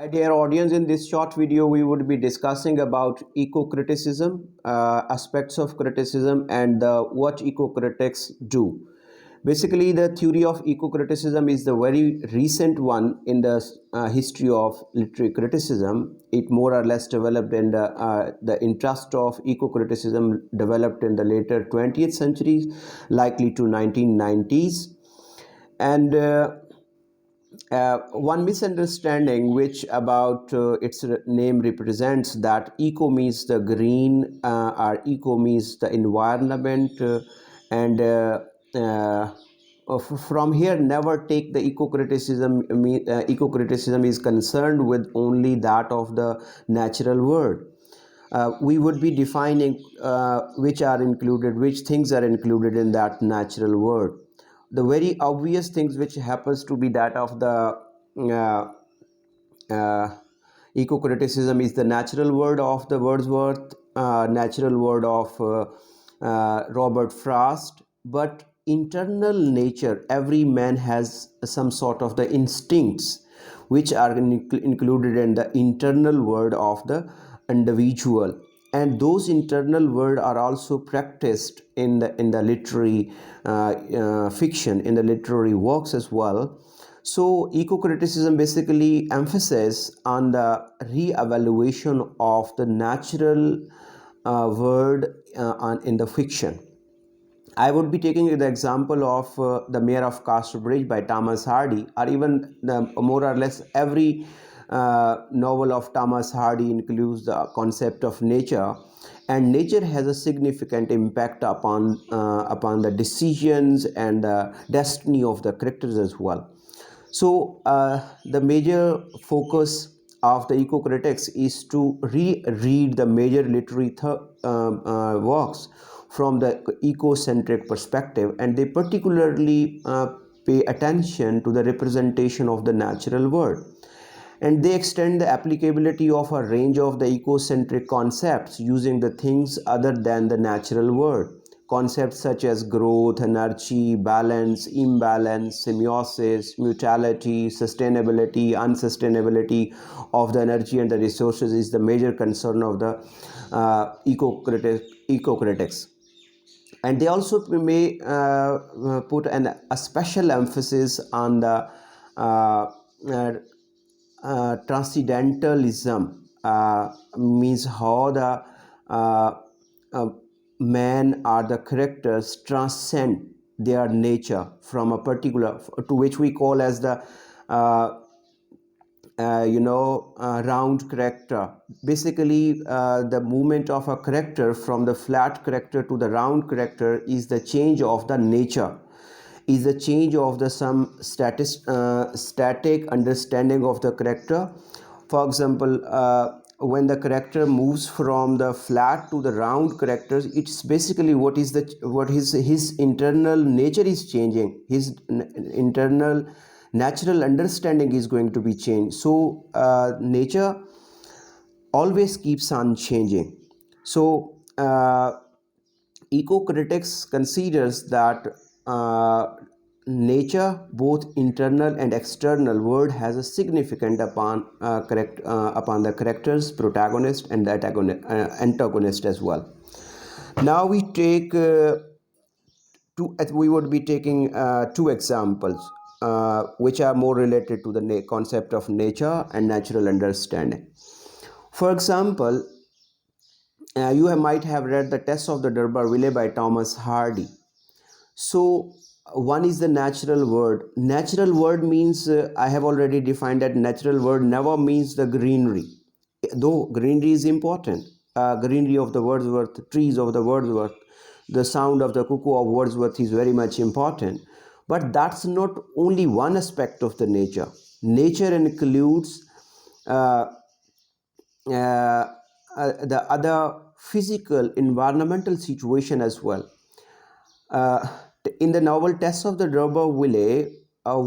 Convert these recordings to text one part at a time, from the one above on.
My dear audience, in this short video, we would be discussing about eco-criticism, aspects of criticism, and what eco-critics do. Basically, the theory of eco-criticism is the very recent one in the history of literary criticism. It more or less developed in the interest of eco-criticism developed in the later 20th century, likely to 1990s. And one misunderstanding which about its name represents that eco means the green or eco means the environment and from here never take the eco criticism is concerned with only that of the natural world. We would be defining which things are included in that natural world. The very obvious things which happens to be that of the uh, uh, eco-criticism is the natural word of the Wordsworth, natural word of Robert Frost, but internal nature, every man has some sort of the instincts which are included in the internal word of the individual, and those internal word are also practiced in the literary fiction, in the literary works as well. So eco-criticism basically emphasizes on the re-evaluation of the natural word in the fiction. I would be taking the example of The Mayor of Casterbridge by Thomas Hardy, or even more or less every novel of Thomas Hardy includes the concept of nature, and nature has a significant impact upon the decisions and the destiny of the characters as well. So, the major focus of the eco-critics is to reread the major literary works from the ecocentric perspective, and they particularly pay attention to the representation of the natural world, and they extend the applicability of a range of the ecocentric concepts using the things other than the natural world. Concepts such as growth, energy, balance, imbalance, symbiosis, mutuality, sustainability, unsustainability of the energy and the resources is the major concern of the eco-critics. And they also may put a special emphasis on the uh, transcendentalism, means how the uh, uh, man or the characters transcend their nature from a particular, to which we call as the uh, round character. Basically, the movement of a character from the flat character to the round character is the change of the nature, is the change of the some static understanding of the character. For example, when the character moves from the flat to the round characters, it's basically what his internal nature is changing, his internal natural understanding is going to be changed. So nature always keeps on changing. So eco-critics considers that nature, both internal and external world, has a significant upon the characters, protagonist and the antagonist as well. Now we would be taking two examples which are more related to the concept of nature and natural understanding. For example, might have read The Test of the Durbar by Thomas Hardy. So one is the natural word. Natural word means, I have already defined that natural word never means the greenery, though greenery is important. Greenery of the Wordsworth, trees of the Wordsworth, the sound of the cuckoo of Wordsworth is very much important. But that's not only one aspect of the nature. Nature includes uh, uh, the other physical environmental situation as well. uh, in the novel Test of the Durbar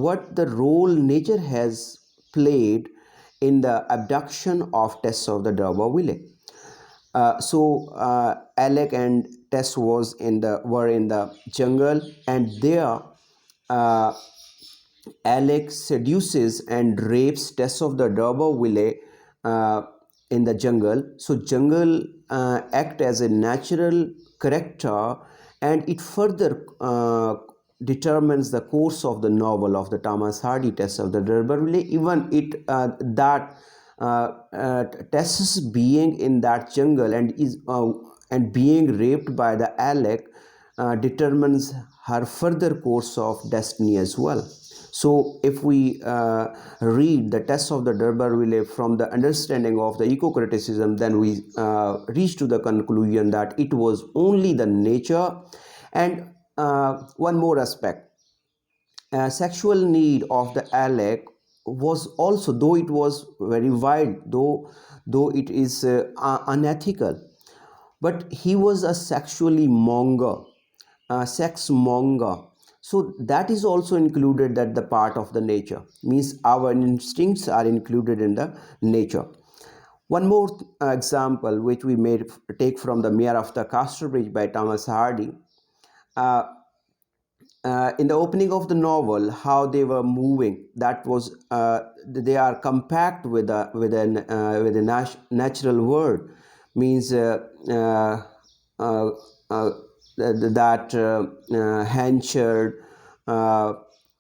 what the role nature has played in the abduction of Tess of the Durbar. Alec and Tess were in the jungle, and there uh, Alex seduces and rapes Tess of the durbar village uh, in the jungle. So jungle act as a natural character, and it further determines the course of the novel of the Thomas Hardy Tess of the durbar village. Even it that Tess's being in that jungle and being raped by the Alec determines her further course of destiny as well. So, if we read the test of the Durbar-Village from the understanding of the eco-criticism, then we reach to the conclusion that it was only the nature. And one more aspect, sexual need of the Alec was also, though it was very wide, though it is unethical, but he was a sexually monger, sex monger. So that is also included, that the part of the nature means our instincts are included in the nature. One more example which we may take from the Mayor of the Castle Bridge by Thomas Hardy. uh, in the opening of the novel, how they were moving, that was they are compact with a natural world, means uh, uh, that Hanchard uh,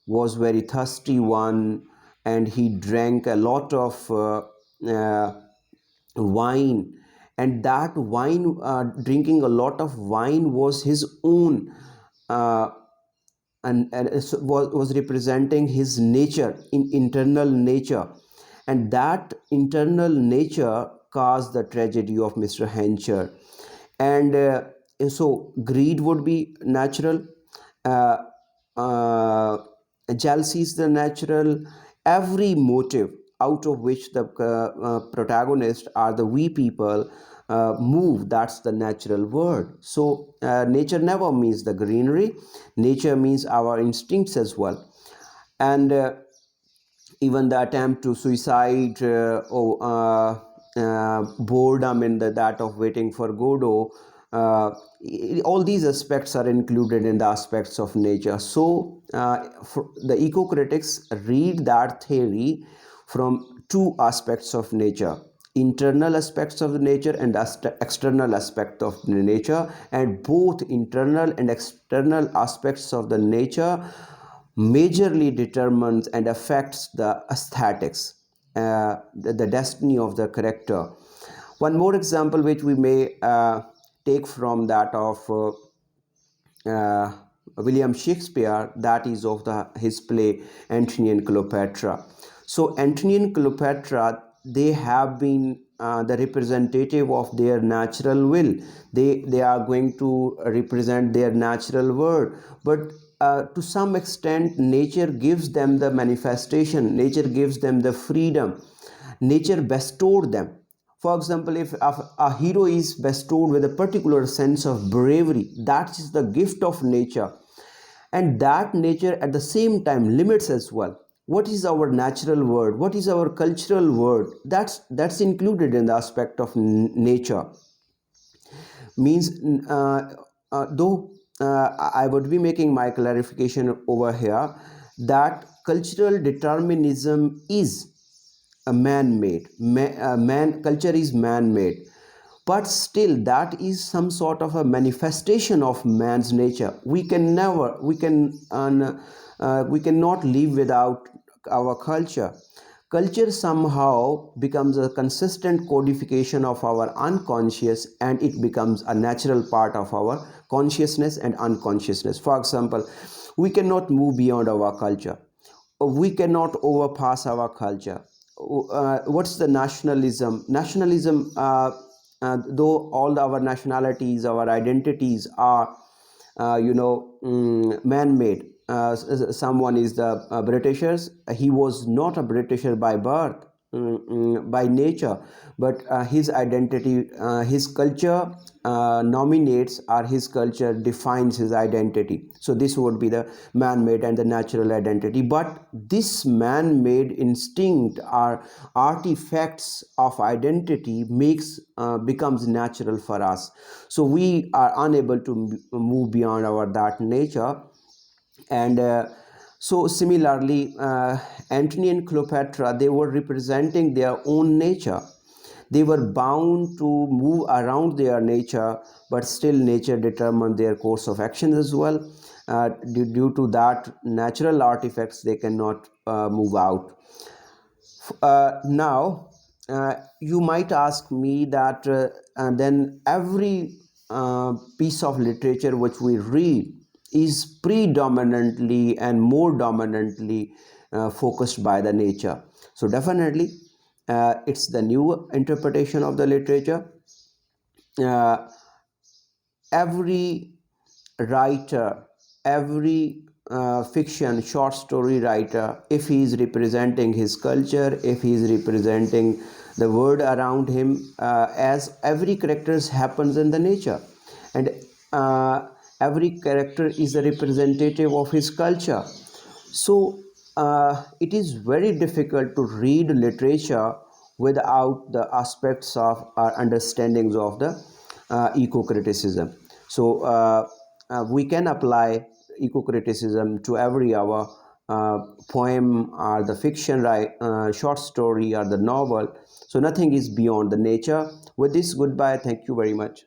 was very thirsty one, and he drank a lot of wine, and that wine, drinking a lot of wine was his own, uh, and was representing his nature, in internal nature, and that internal nature caused the tragedy of Mr. Hencher. And so greed would be natural, uh, uh, jealousy is the natural, every motive out of which the protagonists are the we people move, that's the natural word. So nature never means the greenery, nature means our instincts as well. And even the attempt to suicide, boredom in that of waiting for Godot, uh, all these aspects are included in the aspects of nature. So the eco-critics read that theory from two aspects of nature: internal aspects of the nature and external aspect of the nature. And both internal and external aspects of the nature majorly determines and affects the aesthetics, the destiny of the character. One more example which we may take from that of uh, William Shakespeare, that is of his play Antony and Cleopatra. So Antony and Cleopatra, they have been the representative of their natural will. They are going to represent their natural world, but to some extent nature gives them the manifestation, nature gives them the freedom, nature bestowed them. For example, if a hero is bestowed with a particular sense of bravery, that is the gift of nature. And that nature at the same time limits as well. What is our natural word? What is our cultural word? That's included in the aspect of nature. Means though I would be making my clarification over here, that cultural determinism is a man-made. Man culture is man-made, but still that is some sort of a manifestation of man's nature. We cannot live without our culture. Culture somehow becomes a consistent codification of our unconscious, and it becomes a natural part of our consciousness and unconsciousness. For example, we cannot move beyond our culture, we cannot overpass our culture. What's the nationalism? Though all our nationalities, our identities are man-made. Someone is the Britishers. He was not a Britisher by birth, by nature, but his identity, his culture nominates, or his culture defines his identity. So this would be the man-made and the natural identity. But this man-made instinct or artifacts of identity becomes natural for us. So we are unable to move beyond our that nature. And So similarly, Antony and Cleopatra, they were representing their own nature. They were bound to move around their nature, but still nature determined their course of action as well. Due to that, natural artifacts they cannot move out. Now, you might ask me that and then every piece of literature which we read is predominantly and more dominantly focused by the nature. So definitely, it's the new interpretation of the literature. Uh, every writer, every fiction, short story writer, if he is representing his culture, if he is representing the world around him, as every characters happens in the nature, and every character is a representative of his culture. So it is very difficult to read literature without the aspects of our understandings of the eco-criticism. So we can apply eco-criticism to every our poem or the fiction, right, short story or the novel. So nothing is beyond the nature. With this, goodbye. Thank you very much.